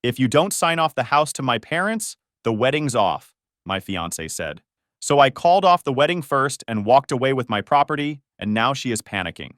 If you don't sign off the house to my parents, the wedding's off, my fiancée said. So I called off the wedding first and walked away with my property, and now she is panicking.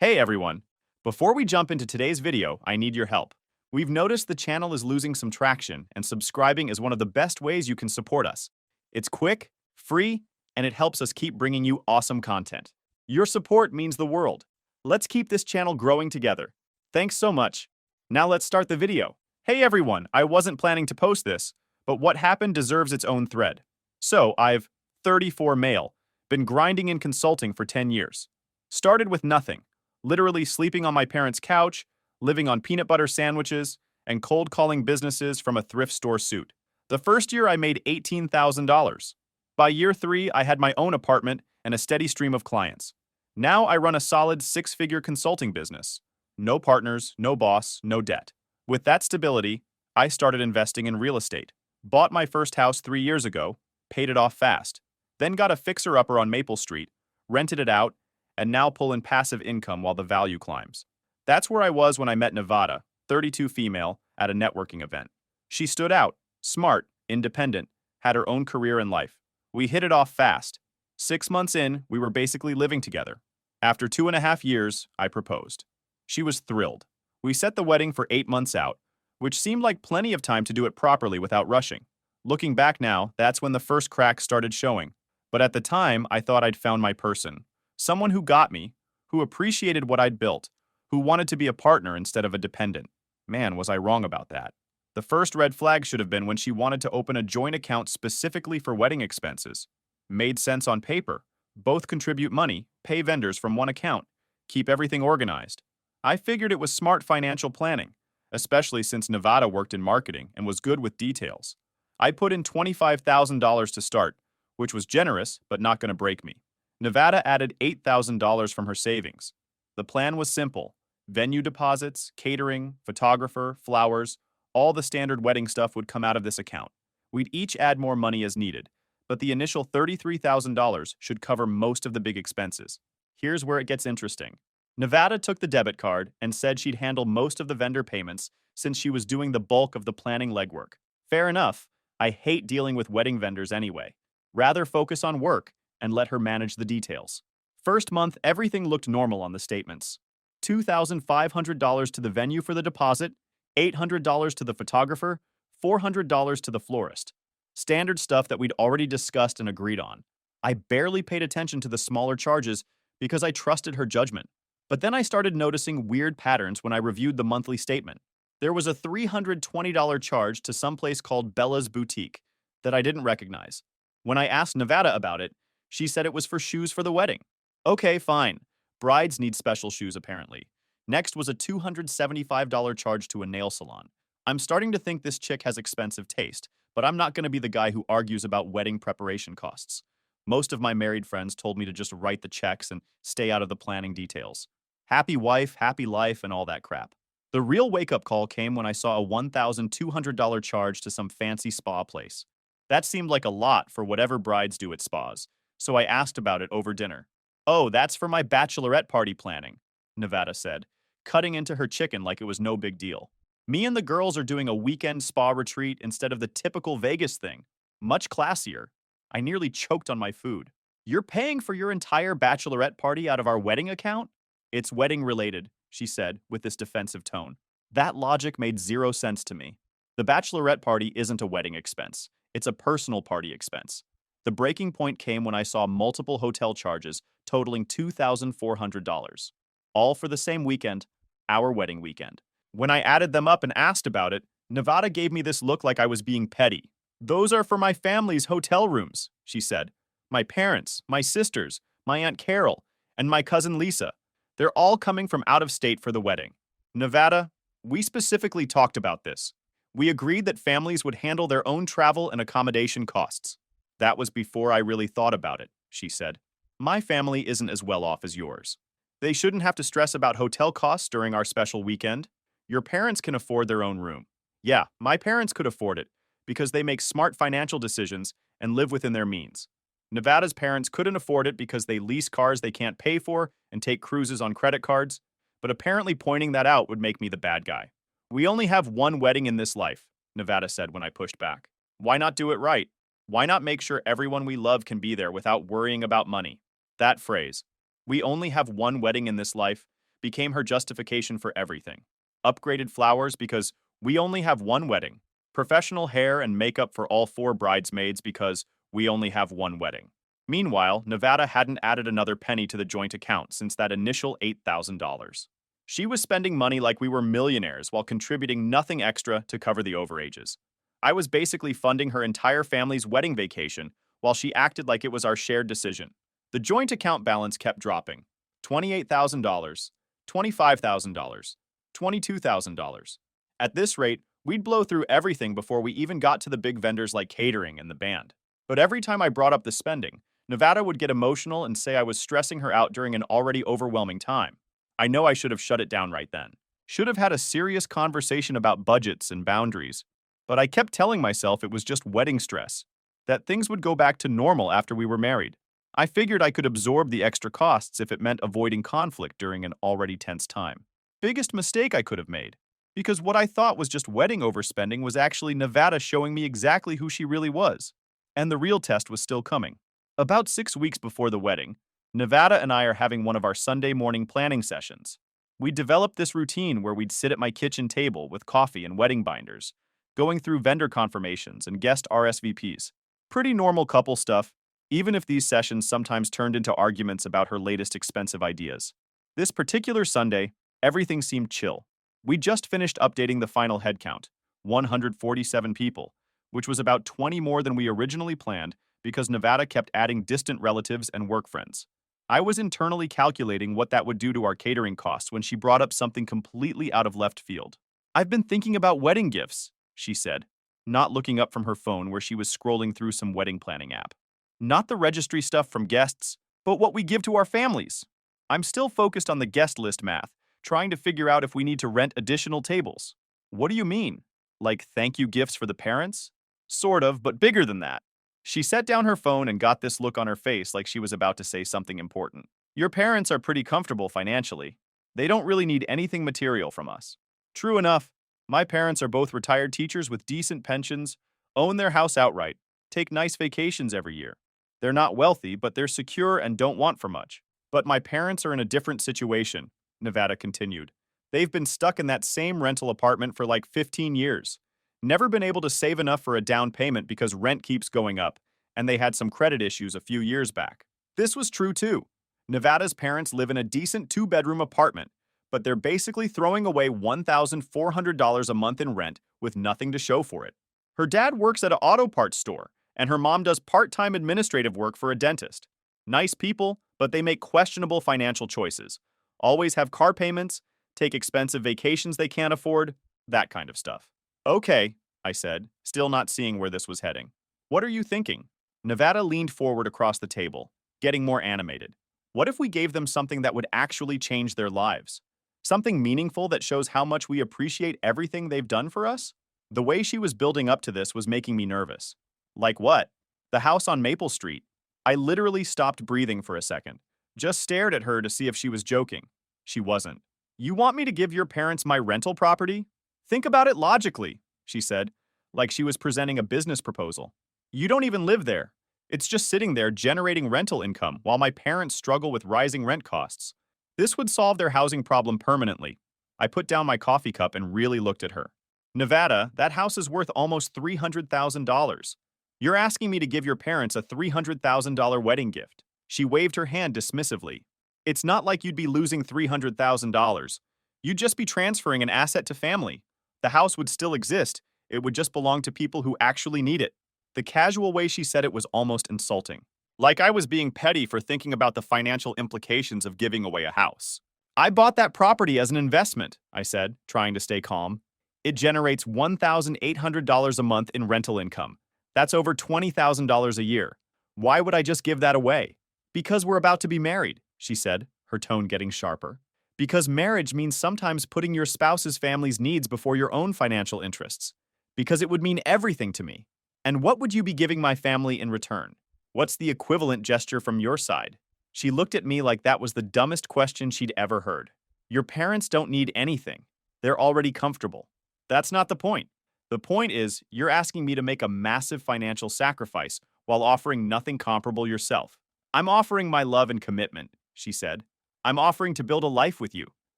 Hey everyone! Before we jump into today's video, I need your help. We've noticed the channel is losing some traction, and subscribing is one of the best ways you can support us. It's quick, free, and it helps us keep bringing you awesome content. Your support means the world. Let's keep this channel growing together. Thanks so much. Now let's start the video. Hey everyone, I wasn't planning to post this, but what happened deserves its own thread. So, I've 34 male, been grinding in consulting for 10 years. Started with nothing, literally sleeping on my parents' couch, living on peanut butter sandwiches, and cold calling businesses from a thrift store suit. The first year I made $18,000. By year 3, I had my own apartment and a steady stream of clients. Now I run a solid 6-figure consulting business. No partners, no boss, no debt. With that stability, I started investing in real estate. Bought my first house 3 years ago, paid it off fast. Then got a fixer-upper on Maple Street, rented it out, and now pull in passive income while the value climbs. That's where I was when I met Nevada, 32 female, at a networking event. She stood out, smart, independent, had her own career in life. We hit it off fast. 6 months in, we were basically living together. After 2.5 years, I proposed. She was thrilled. We set the wedding for 8 months out, which seemed like plenty of time to do it properly without rushing. Looking back now, that's when the first cracks started showing. But at the time, I thought I'd found my person. Someone who got me, who appreciated what I'd built, who wanted to be a partner instead of a dependent. Man, was I wrong about that. The first red flag should have been when she wanted to open a joint account specifically for wedding expenses. Made sense on paper. Both contribute money, pay vendors from one account, keep everything organized. I figured it was smart financial planning, especially since Nevada worked in marketing and was good with details. I put in $25,000 to start, which was generous but not going to break me. Nevada added $8,000 from her savings. The plan was simple. Venue deposits, catering, photographer, flowers, all the standard wedding stuff would come out of this account. We'd each add more money as needed, but the initial $33,000 should cover most of the big expenses. Here's where it gets interesting. Nevada took the debit card and said she'd handle most of the vendor payments since she was doing the bulk of the planning legwork. Fair enough. I hate dealing with wedding vendors anyway. Rather focus on work and let her manage the details. First month, everything looked normal on the statements. $2,500 to the venue for the deposit, $800 to the photographer, $400 to the florist. Standard stuff that we'd already discussed and agreed on. I barely paid attention to the smaller charges because I trusted her judgment. But then I started noticing weird patterns when I reviewed the monthly statement. There was a $320 charge to some place called Bella's Boutique that I didn't recognize. When I asked Nevada about it, she said it was for shoes for the wedding. Okay, fine. Brides need special shoes apparently. Next was a $275 charge to a nail salon. I'm starting to think this chick has expensive taste, but I'm not going to be the guy who argues about wedding preparation costs. Most of my married friends told me to just write the checks and stay out of the planning details. Happy wife, happy life, and all that crap. The real wake-up call came when I saw a $1,200 charge to some fancy spa place. That seemed like a lot for whatever brides do at spas, so I asked about it over dinner. Oh, that's for my bachelorette party planning, Nevada said, cutting into her chicken like it was no big deal. Me and the girls are doing a weekend spa retreat instead of the typical Vegas thing. Much classier. I nearly choked on my food. You're paying for your entire bachelorette party out of our wedding account? It's wedding related, she said with this defensive tone. That logic made zero sense to me. The bachelorette party isn't a wedding expense. It's a personal party expense. The breaking point came when I saw multiple hotel charges totaling $2,400. All for the same weekend, our wedding weekend. When I added them up and asked about it, Nevada gave me this look like I was being petty. Those are for my family's hotel rooms, she said. My parents, my sisters, my Aunt Carol, and my cousin Lisa. They're all coming from out of state for the wedding. Nevada, we specifically talked about this. We agreed that families would handle their own travel and accommodation costs. That was before I really thought about it, she said. My family isn't as well off as yours. They shouldn't have to stress about hotel costs during our special weekend. Your parents can afford their own room. Yeah, my parents could afford it because they make smart financial decisions and live within their means. Nevada's parents couldn't afford it because they lease cars they can't pay for and take cruises on credit cards, but apparently pointing that out would make me the bad guy. We only have one wedding in this life, Nevada said when I pushed back. Why not do it right? Why not make sure everyone we love can be there without worrying about money? That phrase, we only have one wedding in this life, became her justification for everything. Upgraded flowers because we only have one wedding. Professional hair and makeup for all four bridesmaids because we only have one wedding. Meanwhile, Nevada hadn't added another penny to the joint account since that initial $8,000. She was spending money like we were millionaires while contributing nothing extra to cover the overages. I was basically funding her entire family's wedding vacation while she acted like it was our shared decision. The joint account balance kept dropping. $28,000, $25,000, $22,000. At this rate, we'd blow through everything before we even got to the big vendors like catering and the band. But every time I brought up the spending, Nevada would get emotional and say I was stressing her out during an already overwhelming time. I know I should have shut it down right then. Should have had a serious conversation about budgets and boundaries. But I kept telling myself it was just wedding stress, that things would go back to normal after we were married. I figured I could absorb the extra costs if it meant avoiding conflict during an already tense time. Biggest mistake I could have made, because what I thought was just wedding overspending was actually Nevada showing me exactly who she really was. And the real test was still coming. About 6 weeks before the wedding, Nevada and I are having one of our Sunday morning planning sessions. We developed this routine where we'd sit at my kitchen table with coffee and wedding binders, going through vendor confirmations and guest RSVPs. Pretty normal couple stuff, even if these sessions sometimes turned into arguments about her latest expensive ideas. This particular Sunday, everything seemed chill. We just finished updating the final headcount, 147 people, which was about 20 more than we originally planned because Nevada kept adding distant relatives and work friends. I was internally calculating what that would do to our catering costs when she brought up something completely out of left field. I've been thinking about wedding gifts, she said, not looking up from her phone where she was scrolling through some wedding planning app. Not the registry stuff from guests, but what we give to our families. I'm still focused on the guest list math, trying to figure out if we need to rent additional tables. What do you mean? Like thank you gifts for the parents? Sort of, but bigger than that. She set down her phone and got this look on her face like she was about to say something important. Your parents are pretty comfortable financially. They don't really need anything material from us. True enough, my parents are both retired teachers with decent pensions, own their house outright, take nice vacations every year. They're not wealthy, but they're secure and don't want for much. But my parents are in a different situation, Nevada continued. They've been stuck in that same rental apartment for like 15 years. Never been able to save enough for a down payment because rent keeps going up, and they had some credit issues a few years back. This was true too. Nevada's parents live in a decent two-bedroom apartment, but they're basically throwing away $1,400 a month in rent with nothing to show for it. Her dad works at an auto parts store, and her mom does part-time administrative work for a dentist. Nice people, but they make questionable financial choices. Always have car payments, take expensive vacations they can't afford, that kind of stuff. Okay, I said, still not seeing where this was heading. What are you thinking? Nevada leaned forward across the table, getting more animated. What if we gave them something that would actually change their lives? Something meaningful that shows how much we appreciate everything they've done for us? The way she was building up to this was making me nervous. Like what? The house on Maple Street. I literally stopped breathing for a second, just stared at her to see if she was joking. She wasn't. You want me to give your parents my rental property? Think about it logically, she said, like she was presenting a business proposal. You don't even live there. It's just sitting there generating rental income while my parents struggle with rising rent costs. This would solve their housing problem permanently. I put down my coffee cup and really looked at her. Nevada, that house is worth almost $300,000. You're asking me to give your parents a $300,000 wedding gift. She waved her hand dismissively. It's not like you'd be losing $300,000. You'd just be transferring an asset to family. The house would still exist. It would just belong to people who actually need it. The casual way she said it was almost insulting. Like I was being petty for thinking about the financial implications of giving away a house. I bought that property as an investment, I said, trying to stay calm. It generates $1,800 a month in rental income. That's over $20,000 a year. Why would I just give that away? Because we're about to be married, she said, her tone getting sharper. Because marriage means sometimes putting your spouse's family's needs before your own financial interests. Because it would mean everything to me. And what would you be giving my family in return? What's the equivalent gesture from your side? She looked at me like that was the dumbest question she'd ever heard. Your parents don't need anything. They're already comfortable. That's not the point. The point is, you're asking me to make a massive financial sacrifice while offering nothing comparable yourself. I'm offering my love and commitment, she said. I'm offering to build a life with you.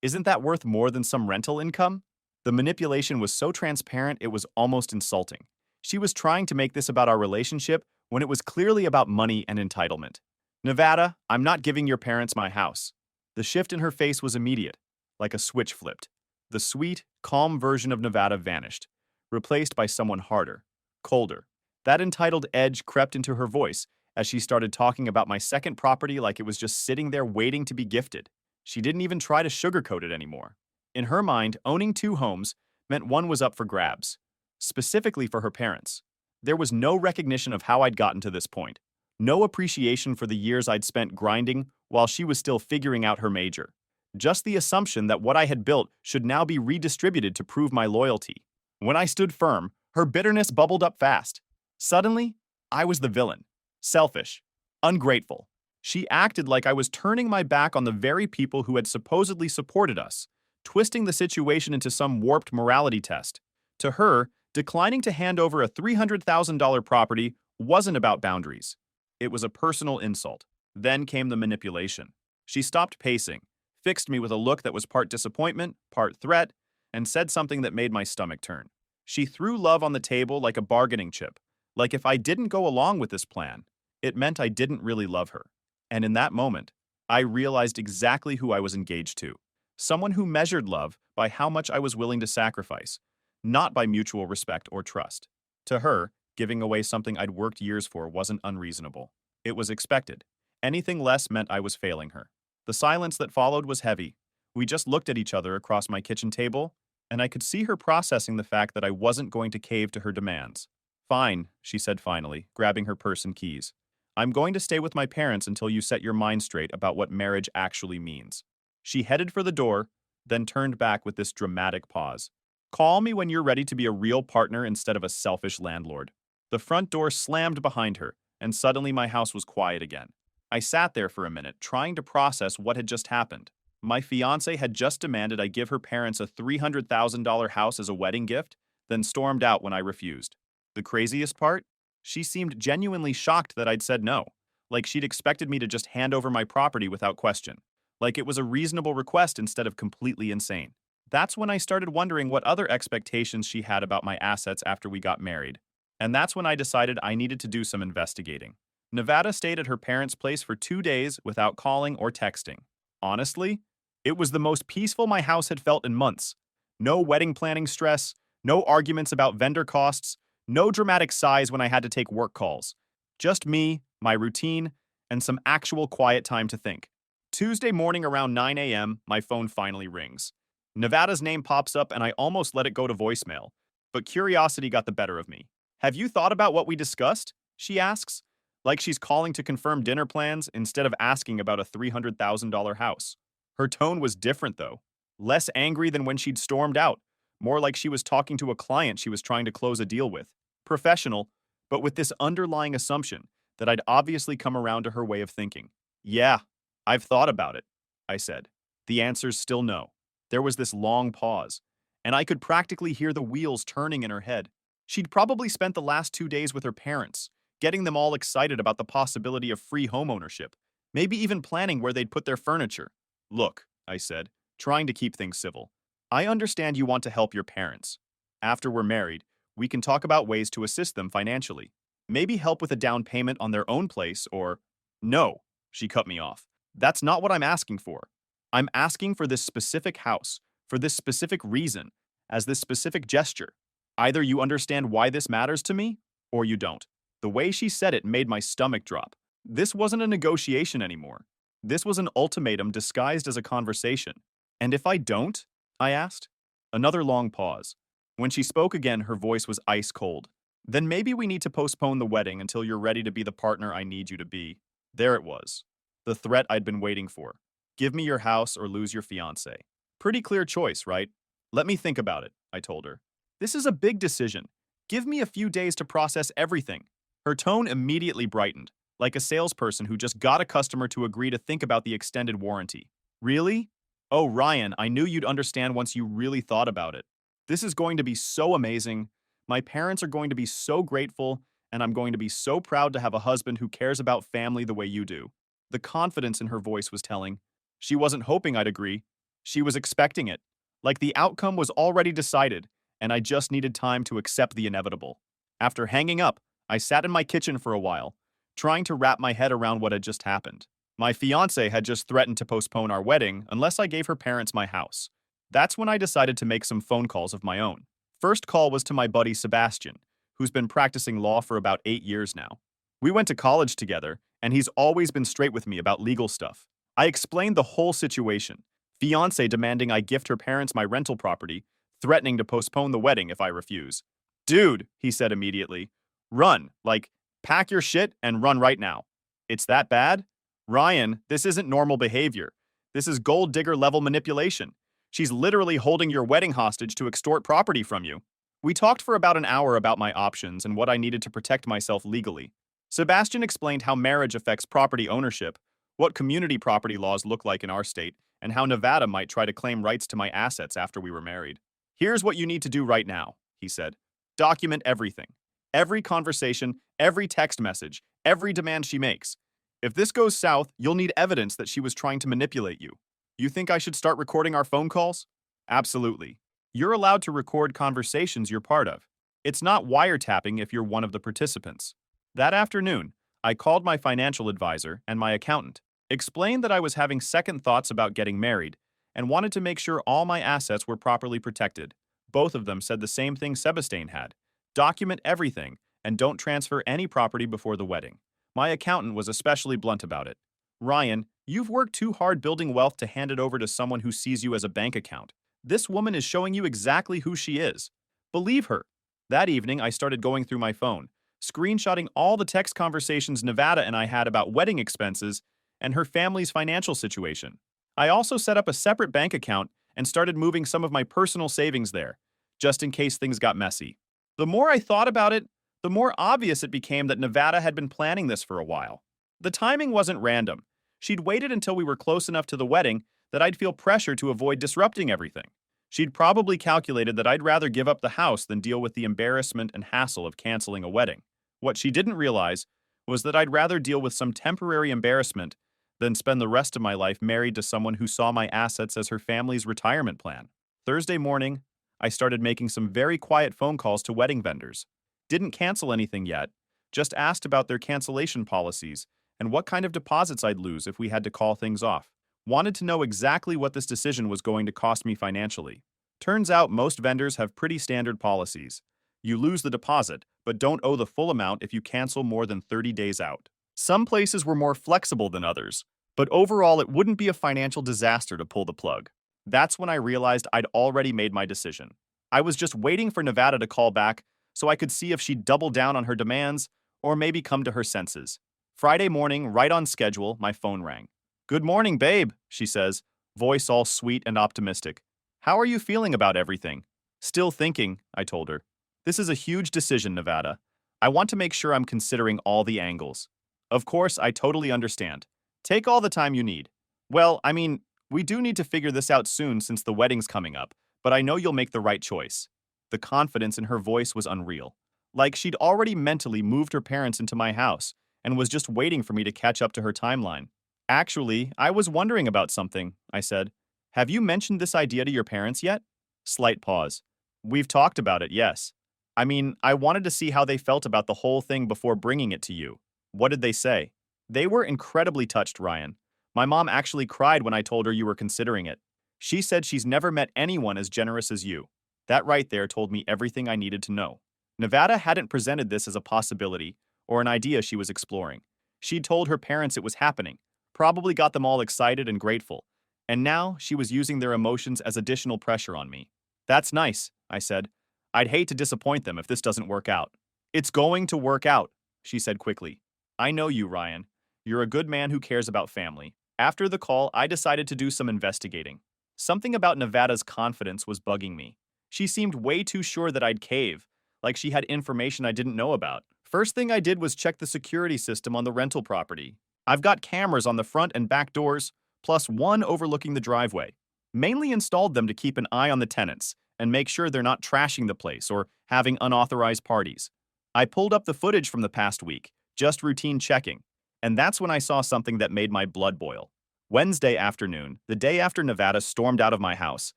Isn't that worth more than some rental income? The manipulation was so transparent it was almost insulting. She was trying to make this about our relationship when it was clearly about money and entitlement. Nevada, I'm not giving your parents my house. The shift in her face was immediate, like a switch flipped. The sweet, calm version of Nevada vanished, replaced by someone harder, colder. That entitled edge crept into her voice as she started talking about my second property like it was just sitting there waiting to be gifted. She didn't even try to sugarcoat it anymore. In her mind, owning two homes meant one was up for grabs, specifically for her parents. There was no recognition of how I'd gotten to this point, no appreciation for the years I'd spent grinding while she was still figuring out her major. Just the assumption that what I had built should now be redistributed to prove my loyalty. When I stood firm, her bitterness bubbled up fast. Suddenly, I was the villain. Selfish. Ungrateful. She acted like I was turning my back on the very people who had supposedly supported us, twisting the situation into some warped morality test. To her, declining to hand over a $300,000 property wasn't about boundaries. It was a personal insult. Then came the manipulation. She stopped pacing, fixed me with a look that was part disappointment, part threat, and said something that made my stomach turn. She threw love on the table like a bargaining chip, like if I didn't go along with this plan, it meant I didn't really love her. And in that moment, I realized exactly who I was engaged to. Someone who measured love by how much I was willing to sacrifice, not by mutual respect or trust. To her, giving away something I'd worked years for wasn't unreasonable. It was expected. Anything less meant I was failing her. The silence that followed was heavy. We just looked at each other across my kitchen table, and I could see her processing the fact that I wasn't going to cave to her demands. Fine, she said finally, grabbing her purse and keys. I'm going to stay with my parents until you set your mind straight about what marriage actually means. She headed for the door, then turned back with this dramatic pause. Call me when you're ready to be a real partner instead of a selfish landlord. The front door slammed behind her, and suddenly my house was quiet again. I sat there for a minute, trying to process what had just happened. My fiancée had just demanded I give her parents a $300,000 house as a wedding gift, then stormed out when I refused. The craziest part? She seemed genuinely shocked that I'd said no, like she'd expected me to just hand over my property without question, like it was a reasonable request instead of completely insane. That's when I started wondering what other expectations she had about my assets after we got married. And that's when I decided I needed to do some investigating. Nevada stayed at her parents' place for 2 days without calling or texting. Honestly, it was the most peaceful my house had felt in months. No wedding planning stress, no arguments about vendor costs, no dramatic sighs when I had to take work calls. Just me, my routine, and some actual quiet time to think. Tuesday morning around 9 a.m., my phone finally rings. Nevada's name pops up and I almost let it go to voicemail, but curiosity got the better of me. Have you thought about what we discussed? She asks, like she's calling to confirm dinner plans instead of asking about a $300,000 house. Her tone was different though, less angry than when she'd stormed out, more like she was talking to a client she was trying to close a deal with. Professional, but with this underlying assumption that I'd obviously come around to her way of thinking. Yeah, I've thought about it, I said. The answer's still no. There was this long pause, and I could practically hear the wheels turning in her head. She'd probably spent the last 2 days with her parents, getting them all excited about the possibility of free homeownership, maybe even planning where they'd put their furniture. Look, I said, trying to keep things civil. I understand you want to help your parents. After we're married, we can talk about ways to assist them financially. Maybe help with a down payment on their own place or… No, she cut me off. That's not what I'm asking for. I'm asking for this specific house, for this specific reason, as this specific gesture. Either you understand why this matters to me, or you don't. The way she said it made my stomach drop. This wasn't a negotiation anymore. This was an ultimatum disguised as a conversation. And if I don't? I asked. Another long pause. When she spoke again, her voice was ice cold. Then maybe we need to postpone the wedding until you're ready to be the partner I need you to be. There it was. The threat I'd been waiting for. Give me your house or lose your fiancé. Pretty clear choice, right? Let me think about it, I told her. This is a big decision. Give me a few days to process everything. Her tone immediately brightened, like a salesperson who just got a customer to agree to think about the extended warranty. Really? Oh, Ryan, I knew you'd understand once you really thought about it. This is going to be so amazing. My parents are going to be so grateful, and I'm going to be so proud to have a husband who cares about family the way you do." The confidence in her voice was telling. She wasn't hoping I'd agree. She was expecting it. Like the outcome was already decided, and I just needed time to accept the inevitable. After hanging up, I sat in my kitchen for a while, trying to wrap my head around what had just happened. My fiancée had just threatened to postpone our wedding unless I gave her parents my house. That's when I decided to make some phone calls of my own. First call was to my buddy Sebastian, who's been practicing law for about 8 years now. We went to college together, and he's always been straight with me about legal stuff. I explained the whole situation. Fiancée demanding I gift her parents my rental property, threatening to postpone the wedding if I refuse. "Dude," he said immediately, "run, like, pack your shit and run right now." "It's that bad?" "Ryan, this isn't normal behavior. This is gold digger level manipulation. She's literally holding your wedding hostage to extort property from you." We talked for about an hour about my options and what I needed to protect myself legally. Sebastian explained how marriage affects property ownership, what community property laws look like in our state, and how Nevada might try to claim rights to my assets after we were married. "Here's what you need to do right now," he said. "Document everything. Every conversation, every text message, every demand she makes. If this goes south, you'll need evidence that she was trying to manipulate you. You think I should start recording our phone calls?" "Absolutely. You're allowed to record conversations you're part of. It's not wiretapping if you're one of the participants." That afternoon, I called my financial advisor and my accountant, explained that I was having second thoughts about getting married, and wanted to make sure all my assets were properly protected. Both of them said the same thing Sebastian had: document everything and don't transfer any property before the wedding. My accountant was especially blunt about it. "Ryan, you've worked too hard building wealth to hand it over to someone who sees you as a bank account. This woman is showing you exactly who she is. Believe her." That evening, I started going through my phone, screenshotting all the text conversations Nevada and I had about wedding expenses and her family's financial situation. I also set up a separate bank account and started moving some of my personal savings there, just in case things got messy. The more I thought about it, the more obvious it became that Nevada had been planning this for a while. The timing wasn't random. She'd waited until we were close enough to the wedding that I'd feel pressure to avoid disrupting everything. She'd probably calculated that I'd rather give up the house than deal with the embarrassment and hassle of canceling a wedding. What she didn't realize was that I'd rather deal with some temporary embarrassment than spend the rest of my life married to someone who saw my assets as her family's retirement plan. Thursday morning, I started making some very quiet phone calls to wedding vendors. Didn't cancel anything yet, just asked about their cancellation policies and what kind of deposits I'd lose if we had to call things off. Wanted to know exactly what this decision was going to cost me financially. Turns out most vendors have pretty standard policies. You lose the deposit, but don't owe the full amount if you cancel more than 30 days out. Some places were more flexible than others, but overall it wouldn't be a financial disaster to pull the plug. That's when I realized I'd already made my decision. I was just waiting for Nevada to call back so I could see if she'd double down on her demands or maybe come to her senses. Friday morning, right on schedule, my phone rang. "Good morning, babe," she says, voice all sweet and optimistic. "How are you feeling about everything?" "Still thinking," I told her. "This is a huge decision, Nevada. I want to make sure I'm considering all the angles." "Of course, I totally understand. Take all the time you need." "Well, I mean, we do need to figure this out soon since the wedding's coming up, but I know you'll make the right choice." The confidence in her voice was unreal. Like she'd already mentally moved her parents into my house and was just waiting for me to catch up to her timeline. "Actually, I was wondering about something," I said. "Have you mentioned this idea to your parents yet?" Slight pause. "We've talked about it, yes. I mean, I wanted to see how they felt about the whole thing before bringing it to you." "What did they say?" "They were incredibly touched, Ryan. My mom actually cried when I told her you were considering it. She said she's never met anyone as generous as you." That right there told me everything I needed to know. Nevada hadn't presented this as a possibility or an idea she was exploring. She'd told her parents it was happening, probably got them all excited and grateful, and now she was using their emotions as additional pressure on me. "That's nice," I said. "I'd hate to disappoint them if this doesn't work out." "It's going to work out," she said quickly. "I know you, Ryan. You're a good man who cares about family." After the call, I decided to do some investigating. Something about Nevada's confidence was bugging me. She seemed way too sure that I'd cave, like she had information I didn't know about. First thing I did was check the security system on the rental property. I've got cameras on the front and back doors, plus one overlooking the driveway. Mainly installed them to keep an eye on the tenants and make sure they're not trashing the place or having unauthorized parties. I pulled up the footage from the past week, just routine checking, and that's when I saw something that made my blood boil. Wednesday afternoon, the day after Nevada stormed out of my house,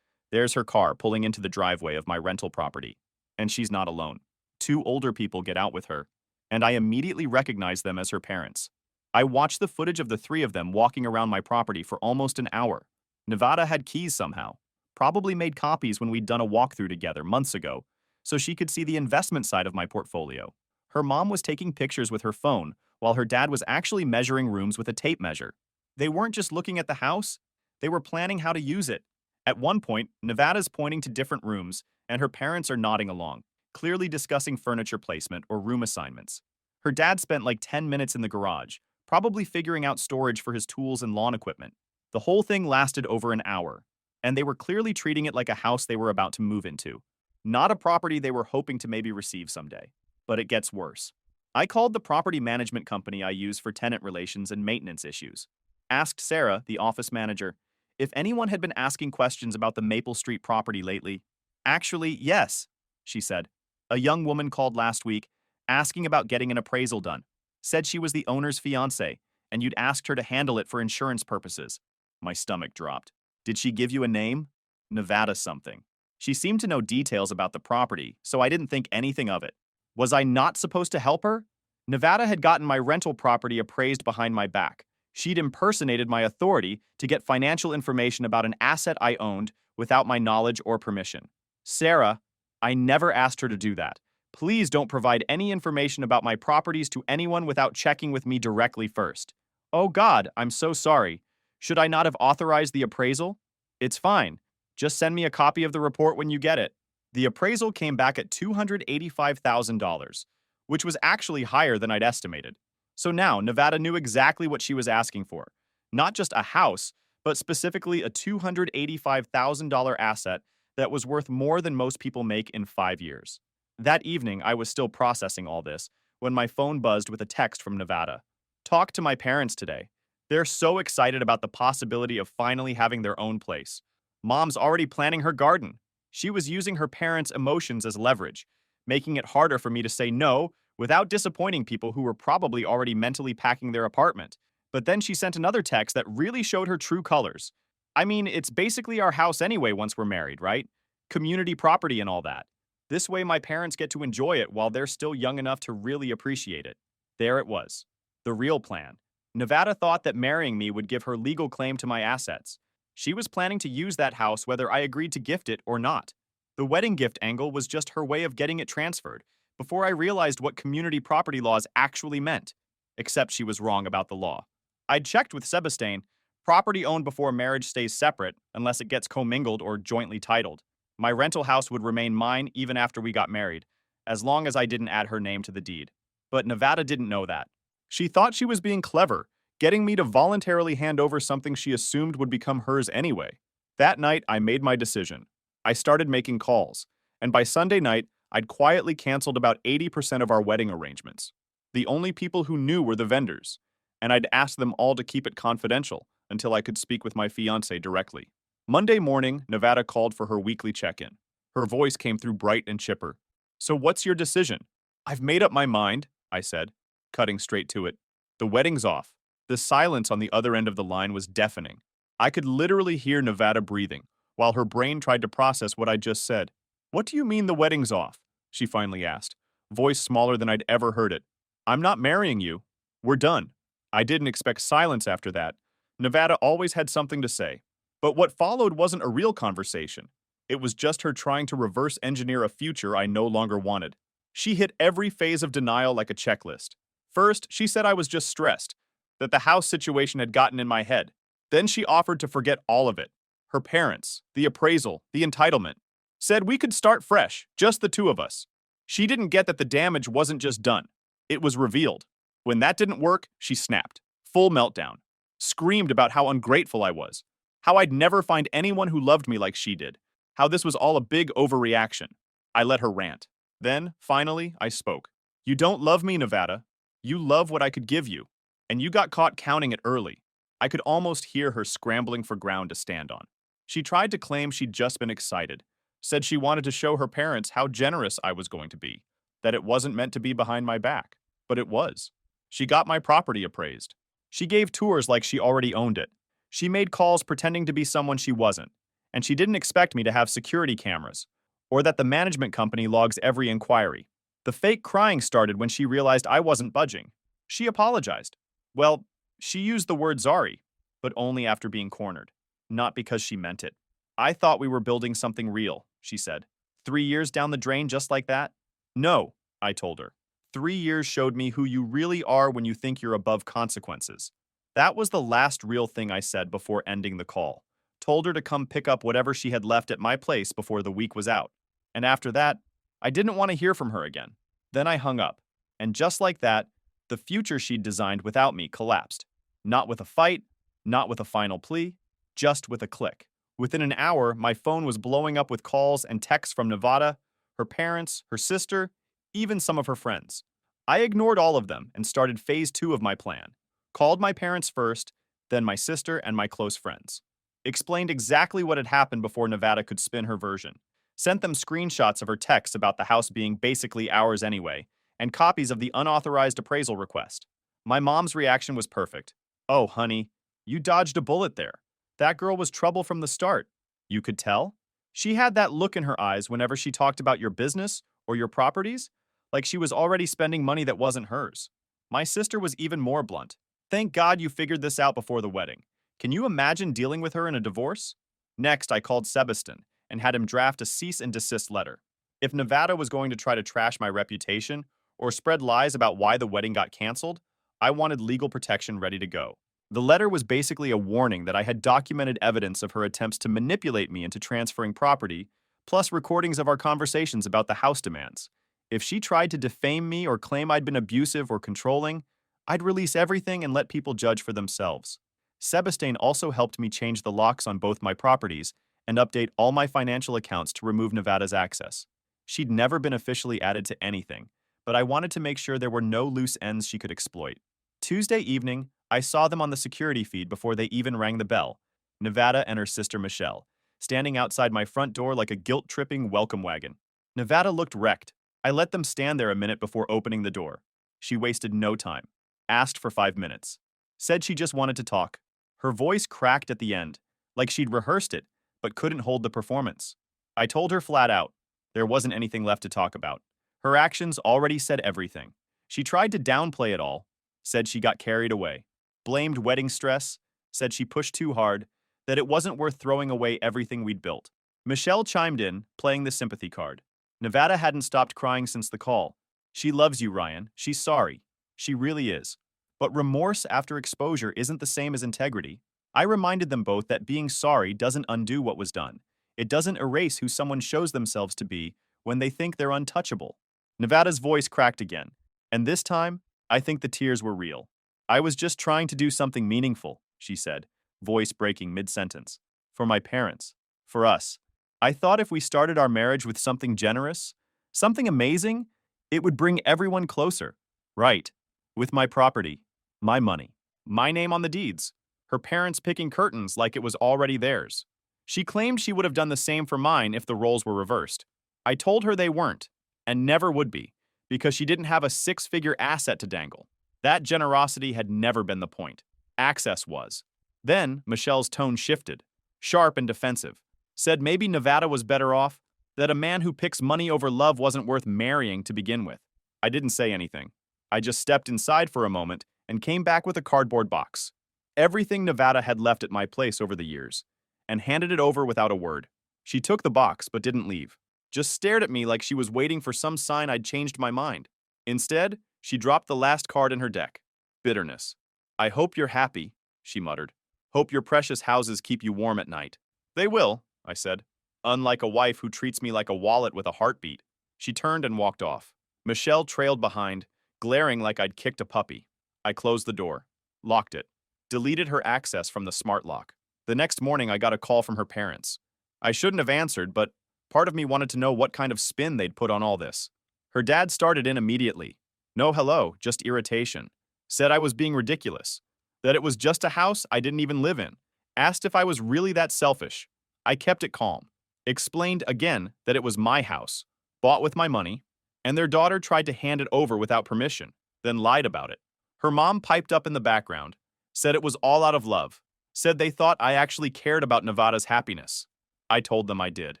there's her car pulling into the driveway of my rental property. And she's not alone. Two older people get out with her, and I immediately recognize them as her parents. I watched the footage of the three of them walking around my property for almost an hour. Nevada had keys somehow, probably made copies when we'd done a walkthrough together months ago, so she could see the investment side of my portfolio. Her mom was taking pictures with her phone, while her dad was actually measuring rooms with a tape measure. They weren't just looking at the house, they were planning how to use it. At one point, Nevada's pointing to different rooms, and her parents are nodding along, clearly discussing furniture placement or room assignments. Her dad spent like 10 minutes in the garage, probably figuring out storage for his tools and lawn equipment. The whole thing lasted over an hour, and they were clearly treating it like a house they were about to move into, not a property they were hoping to maybe receive someday. But it gets worse. I called the property management company I use for tenant relations and maintenance issues. Asked Sarah, the office manager, if anyone had been asking questions about the Maple Street property lately. Actually, yes, she said. A young woman called last week, asking about getting an appraisal done. Said she was the owner's fiancée, and you'd asked her to handle it for insurance purposes. My stomach dropped. Did she give you a name? Nevada something. She seemed to know details about the property, so I didn't think anything of it. Was I not supposed to help her? Nevada had gotten my rental property appraised behind my back. She'd impersonated my authority to get financial information about an asset I owned without my knowledge or permission. Sarah, I never asked her to do that. Please don't provide any information about my properties to anyone without checking with me directly first. Oh God, I'm so sorry. Should I not have authorized the appraisal? It's fine. Just send me a copy of the report when you get it. The appraisal came back at $285,000, which was actually higher than I'd estimated. So now Nevada knew exactly what she was asking for. Not just a house, but specifically a $285,000 asset that was worth more than most people make in 5 years. That evening, I was still processing all this when my phone buzzed with a text from Nevada. Talked to my parents today. They're so excited about the possibility of finally having their own place. Mom's already planning her garden. She was using her parents' emotions as leverage, making it harder for me to say no without disappointing people who were probably already mentally packing their apartment. But then she sent another text that really showed her true colors. I mean, it's basically our house anyway once we're married, right? Community property and all that. This way my parents get to enjoy it while they're still young enough to really appreciate it. There it was. The real plan. Nevada thought that marrying me would give her legal claim to my assets. She was planning to use that house whether I agreed to gift it or not. The wedding gift angle was just her way of getting it transferred, before I realized what community property laws actually meant. Except she was wrong about the law. I'd checked with Sebastien. Property owned before marriage stays separate, unless it gets commingled or jointly titled. My rental house would remain mine even after we got married, as long as I didn't add her name to the deed. But Nevada didn't know that. She thought she was being clever, getting me to voluntarily hand over something she assumed would become hers anyway. That night, I made my decision. I started making calls, and by Sunday night, I'd quietly canceled about 80% of our wedding arrangements. The only people who knew were the vendors, and I'd asked them all to keep it confidential until I could speak with my fiancé directly. Monday morning, Nevada called for her weekly check-in. Her voice came through bright and chipper. So what's your decision? I've made up my mind, I said, cutting straight to it. The wedding's off. The silence on the other end of the line was deafening. I could literally hear Nevada breathing, while her brain tried to process what I'd just said. What do you mean the wedding's off? She finally asked, voice smaller than I'd ever heard it. I'm not marrying you. We're done. I didn't expect silence after that. Nevada always had something to say. But what followed wasn't a real conversation. It was just her trying to reverse engineer a future I no longer wanted. She hit every phase of denial like a checklist. First, she said I was just stressed, that the house situation had gotten in my head. Then she offered to forget all of it. Her parents, the appraisal, the entitlement. Said we could start fresh, just the two of us. She didn't get that the damage wasn't just done. It was revealed. When that didn't work, she snapped. Full meltdown. Screamed about how ungrateful I was. How I'd never find anyone who loved me like she did. How this was all a big overreaction. I let her rant. Then, finally, I spoke. You don't love me, Nevada. You love what I could give you. And you got caught counting it early. I could almost hear her scrambling for ground to stand on. She tried to claim she'd just been excited. Said she wanted to show her parents how generous I was going to be, that it wasn't meant to be behind my back, but it was. She got my property appraised. She gave tours like she already owned it. She made calls pretending to be someone she wasn't, and she didn't expect me to have security cameras, or that the management company logs every inquiry. The fake crying started when she realized I wasn't budging. She apologized. Well, she used the word sorry, but only after being cornered, not because she meant it. I thought we were building something real, she said. 3 years down the drain just like that? No, I told her. 3 years showed me who you really are when you think you're above consequences. That was the last real thing I said before ending the call. Told her to come pick up whatever she had left at my place before the week was out. And after that, I didn't want to hear from her again. Then I hung up. And just like that, the future she'd designed without me collapsed. Not with a fight, not with a final plea, just with a click. Within an hour, my phone was blowing up with calls and texts from Nevada, her parents, her sister, even some of her friends. I ignored all of them and started phase 2 of my plan. Called my parents first, then my sister and my close friends. Explained exactly what had happened before Nevada could spin her version. Sent them screenshots of her texts about the house being basically ours anyway, and copies of the unauthorized appraisal request. My mom's reaction was perfect. Oh, honey, you dodged a bullet there. That girl was trouble from the start. You could tell? She had that look in her eyes whenever she talked about your business or your properties, like she was already spending money that wasn't hers. My sister was even more blunt. Thank God you figured this out before the wedding. Can you imagine dealing with her in a divorce? Next, I called Sebastian and had him draft a cease and desist letter. If Nevada was going to try to trash my reputation or spread lies about why the wedding got canceled, I wanted legal protection ready to go. The letter was basically a warning that I had documented evidence of her attempts to manipulate me into transferring property, plus recordings of our conversations about the house demands. If she tried to defame me or claim I'd been abusive or controlling, I'd release everything and let people judge for themselves. Sebastian also helped me change the locks on both my properties and update all my financial accounts to remove Nevada's access. She'd never been officially added to anything, but I wanted to make sure there were no loose ends she could exploit. Tuesday evening, I saw them on the security feed before they even rang the bell. Nevada and her sister Michelle, standing outside my front door like a guilt-tripping welcome wagon. Nevada looked wrecked. I let them stand there a minute before opening the door. She wasted no time. Asked for 5 minutes. Said she just wanted to talk. Her voice cracked at the end, like she'd rehearsed it, but couldn't hold the performance. I told her flat out. There wasn't anything left to talk about. Her actions already said everything. She tried to downplay it all, said she got carried away. Blamed wedding stress, said she pushed too hard, that it wasn't worth throwing away everything we'd built. Michelle chimed in, playing the sympathy card. Nevada hadn't stopped crying since the call. She loves you, Ryan. She's sorry. She really is. But remorse after exposure isn't the same as integrity. I reminded them both that being sorry doesn't undo what was done. It doesn't erase who someone shows themselves to be when they think they're untouchable. Nevada's voice cracked again, and this time, I think the tears were real. I was just trying to do something meaningful, she said, voice breaking mid-sentence. For my parents. For us. I thought if we started our marriage with something generous, something amazing, it would bring everyone closer. Right. With my property, my money, my name on the deeds, her parents picking curtains like it was already theirs. She claimed she would have done the same for mine if the roles were reversed. I told her they weren't, and never would be, because she didn't have a 6-figure asset to dangle. That generosity had never been the point. Access was. Then, Michelle's tone shifted, sharp and defensive. Said maybe Nevada was better off, that a man who picks money over love wasn't worth marrying to begin with. I didn't say anything. I just stepped inside for a moment and came back with a cardboard box. Everything Nevada had left at my place over the years, and handed it over without a word. She took the box but didn't leave. Just stared at me like she was waiting for some sign I'd changed my mind. Instead, she dropped the last card in her deck. Bitterness. I hope you're happy, she muttered. Hope your precious houses keep you warm at night. They will, I said. Unlike a wife who treats me like a wallet with a heartbeat. She turned and walked off. Michelle trailed behind, glaring like I'd kicked a puppy. I closed the door, locked it, deleted her access from the smart lock. The next morning, I got a call from her parents. I shouldn't have answered, but part of me wanted to know what kind of spin they'd put on all this. Her dad started in immediately. No hello, just irritation. Said I was being ridiculous. That it was just a house I didn't even live in. Asked if I was really that selfish. I kept it calm. explained again that it was my house, bought with my money, and their daughter tried to hand it over without permission, then lied about it. Her mom piped up in the background, said it was all out of love, said they thought I actually cared about Nevada's happiness. I told them I did.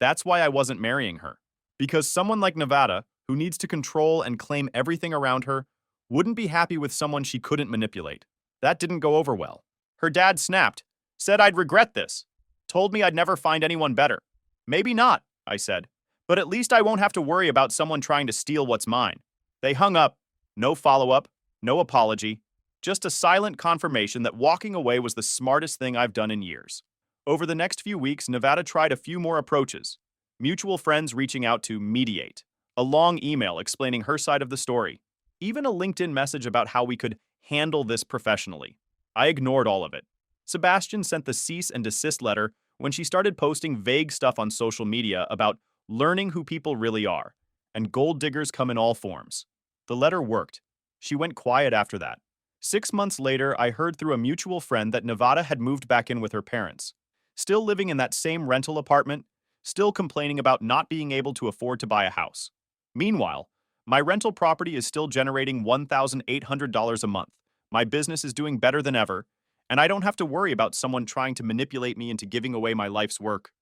That's why I wasn't marrying her. Because someone like Nevada, who needs to control and claim everything around her, wouldn't be happy with someone she couldn't manipulate. That didn't go over well. Her dad snapped, said I'd regret this, told me I'd never find anyone better. Maybe not, I said, but at least I won't have to worry about someone trying to steal what's mine. They hung up, no follow-up, no apology, just a silent confirmation that walking away was the smartest thing I've done in years. Over the next few weeks, Nevada tried a few more approaches, mutual friends reaching out to mediate, a long email explaining her side of the story, even a LinkedIn message about how we could handle this professionally. I ignored all of it. Sebastian sent the cease and desist letter when she started posting vague stuff on social media about learning who people really are, and gold diggers come in all forms. The letter worked. She went quiet after that. 6 months later, I heard through a mutual friend that Nevada had moved back in with her parents, still living in that same rental apartment, still complaining about not being able to afford to buy a house. Meanwhile, my rental property is still generating $1,800 a month. My business is doing better than ever, and I don't have to worry about someone trying to manipulate me into giving away my life's work.